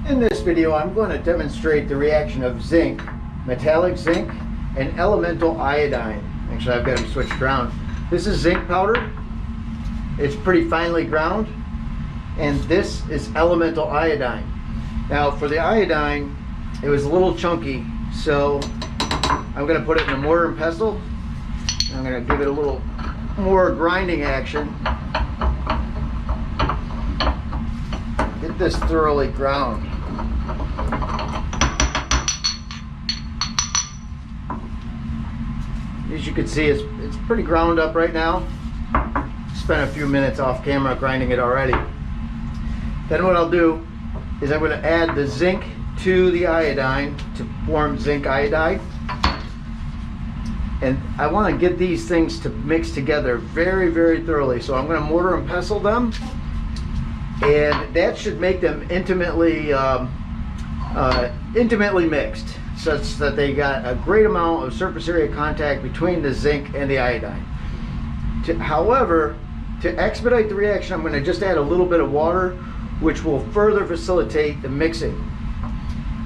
In this video, I'm going to demonstrate the reaction of zinc, metallic zinc, and elemental iodine. Actually, I've got them switched around. This is zinc powder. It's pretty finely ground. And this is elemental iodine. Now, for the iodine, it was a little chunky, so I'm going to put it in a mortar and pestle. I'm going to give it a little more grinding action. Get this thoroughly ground. As you can see, it's pretty ground up right now. Spent a few minutes off camera grinding it already. Then what I'll do is I'm going to add the zinc to the iodine to form zinc iodide. And I want to get these things to mix together very, very thoroughly. So I'm going to mortar and pestle them. And that should make them intimately mixed, such that they got a great amount of surface area contact between the zinc and the iodine. However, to expedite the reaction, I'm going to just add a little bit of water, which will further facilitate the mixing.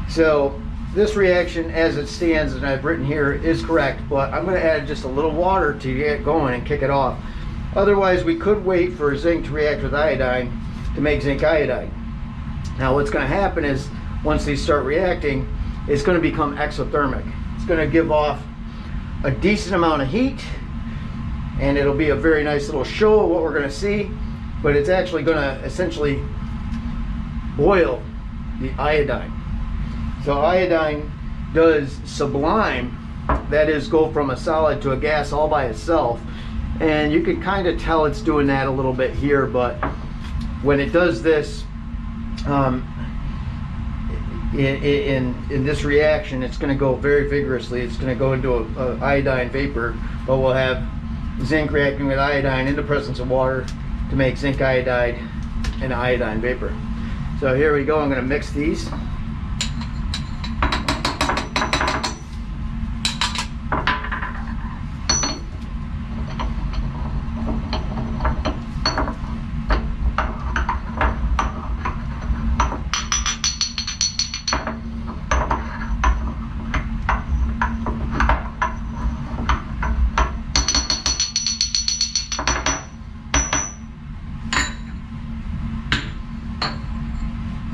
So this reaction as it stands, and I've written here, is correct, but I'm going to add just a little water to get it going and kick it off. Otherwise, we could wait for zinc to react with iodine to make zinc iodide. Now what's going to happen is, once these start reacting, it's going to become exothermic. It's going to give off a decent amount of heat, and it'll be a very nice little show of what we're going to see, but it's actually going to essentially boil the iodine. So iodine does sublime, that is, go from a solid to a gas all by itself, and you can kind of tell it's doing that a little bit here, but when it does this in this reaction, it's going to go very vigorously. It's going to go into a iodine vapor, but we'll have zinc reacting with iodine in the presence of water to make zinc iodide and iodine vapor. So here we go. I'm going to mix these.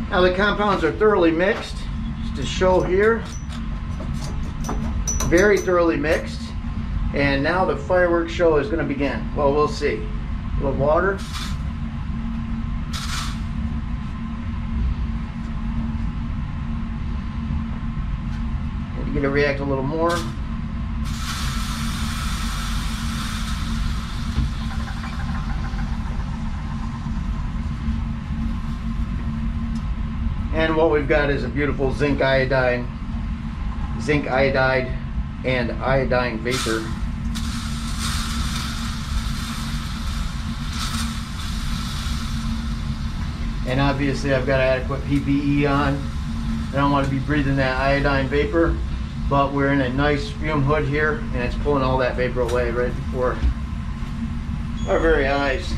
Now the compounds are thoroughly mixed, just to show here, very thoroughly mixed, and now the fireworks show is going to begin. Well, we'll see. A little water. Need to get it to react a little more. And what we've got is a beautiful zinc iodide, and iodine vapor. And obviously I've got adequate PPE on. I don't want to be breathing that iodine vapor, but we're in a nice fume hood here, and it's pulling all that vapor away right before our very eyes.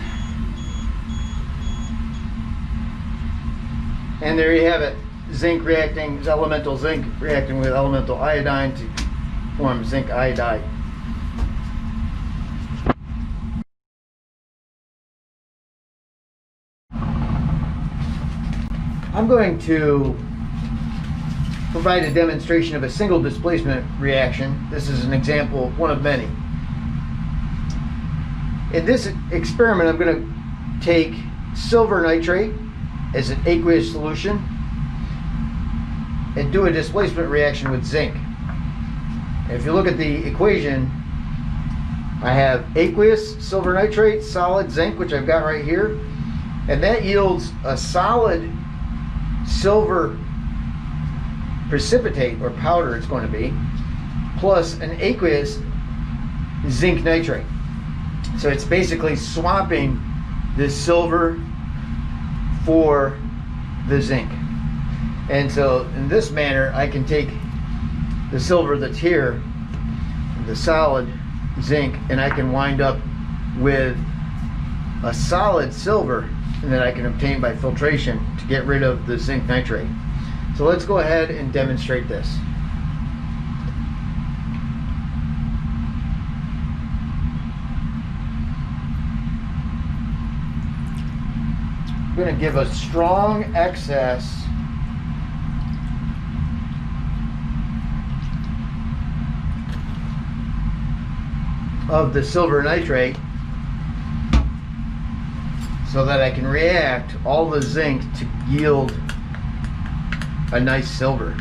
And there you have it, elemental zinc reacting with elemental iodine to form zinc iodide. I'm going to provide a demonstration of a single displacement reaction. This is an example, one of many. In this experiment, I'm going to take silver nitrate as an aqueous solution and do a displacement reaction with zinc. If you look at the equation, I have aqueous silver nitrate, solid zinc, which I've got right here, and that yields a solid silver precipitate, or powder it's going to be, plus an aqueous zinc nitrate. So it's basically swapping this silver for the zinc. And so in this manner, I can take the silver that's here, the solid zinc, and I can wind up with a solid silver that I can obtain by filtration to get rid of the zinc nitrate. So let's go ahead and demonstrate this. I'm going to give a strong excess of the silver nitrate so that I can react all the zinc to yield a nice silver.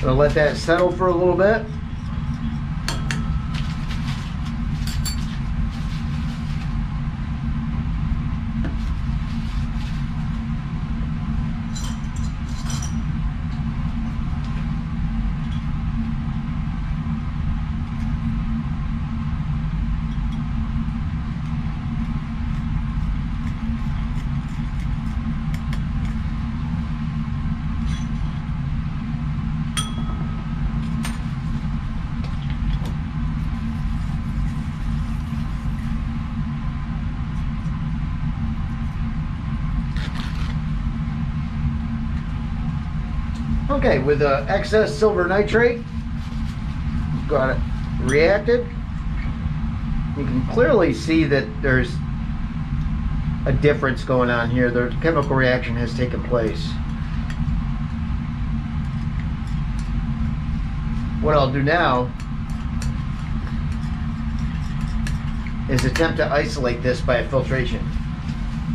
Gonna let that settle for a little bit. Okay, with the excess silver nitrate, got it reacted. You can clearly see that there's a difference going on here. The chemical reaction has taken place. What I'll do now is attempt to isolate this by a filtration.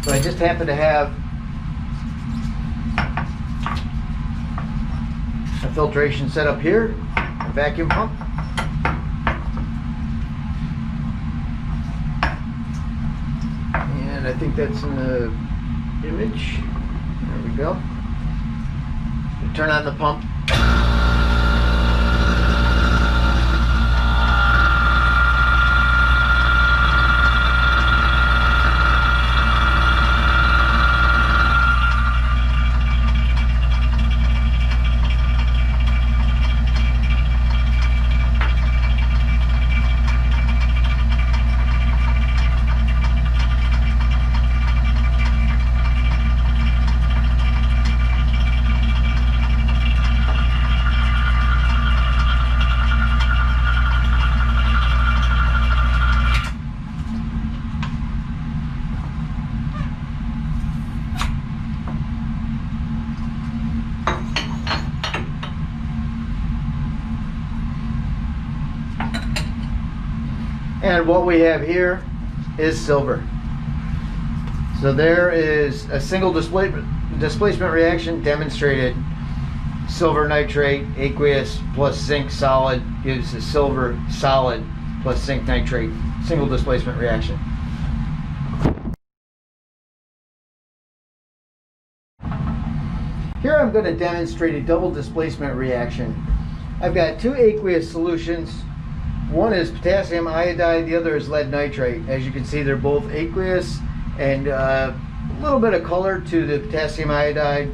So I just happen to have a filtration set up here, a vacuum pump. And I think that's in the image. There we go. Turn on the pump. And what we have here is silver. So there is a single displacement reaction demonstrated. Silver nitrate aqueous plus zinc solid gives a silver solid plus zinc nitrate single displacement reaction. Here I'm going to demonstrate a double displacement reaction. I've got two aqueous solutions. One is potassium iodide, the other is lead nitrate. As you can see, they're both aqueous, and a little bit of color to the potassium iodide.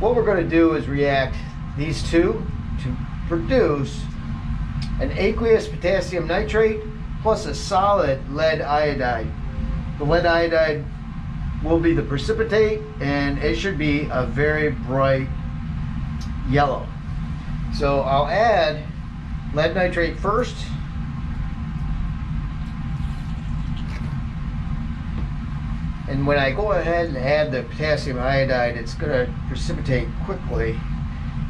What we're going to do is react these two to produce an aqueous potassium nitrate plus a solid lead iodide. The lead iodide will be the precipitate, and it should be a very bright yellow. So I'll add lead nitrate first. And when I go ahead and add the potassium iodide, it's going to precipitate quickly,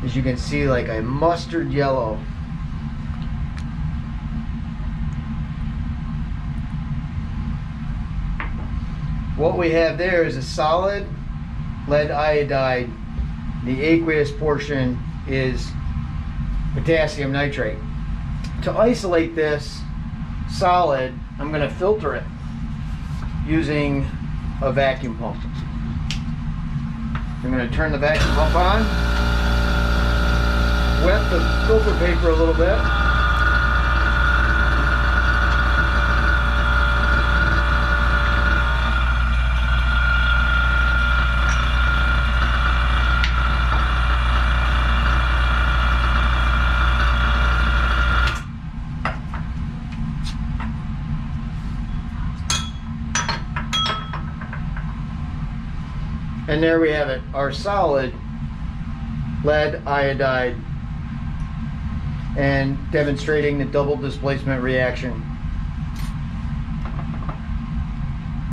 as you can see, like a mustard yellow. What we have there is a solid lead iodide. The aqueous portion is potassium nitrate. To isolate this solid, I'm going to filter it using a vacuum pump. I'm going to turn the vacuum pump on, wet the filter paper a little bit. And there we have it, our solid lead iodide, and demonstrating the double displacement reaction.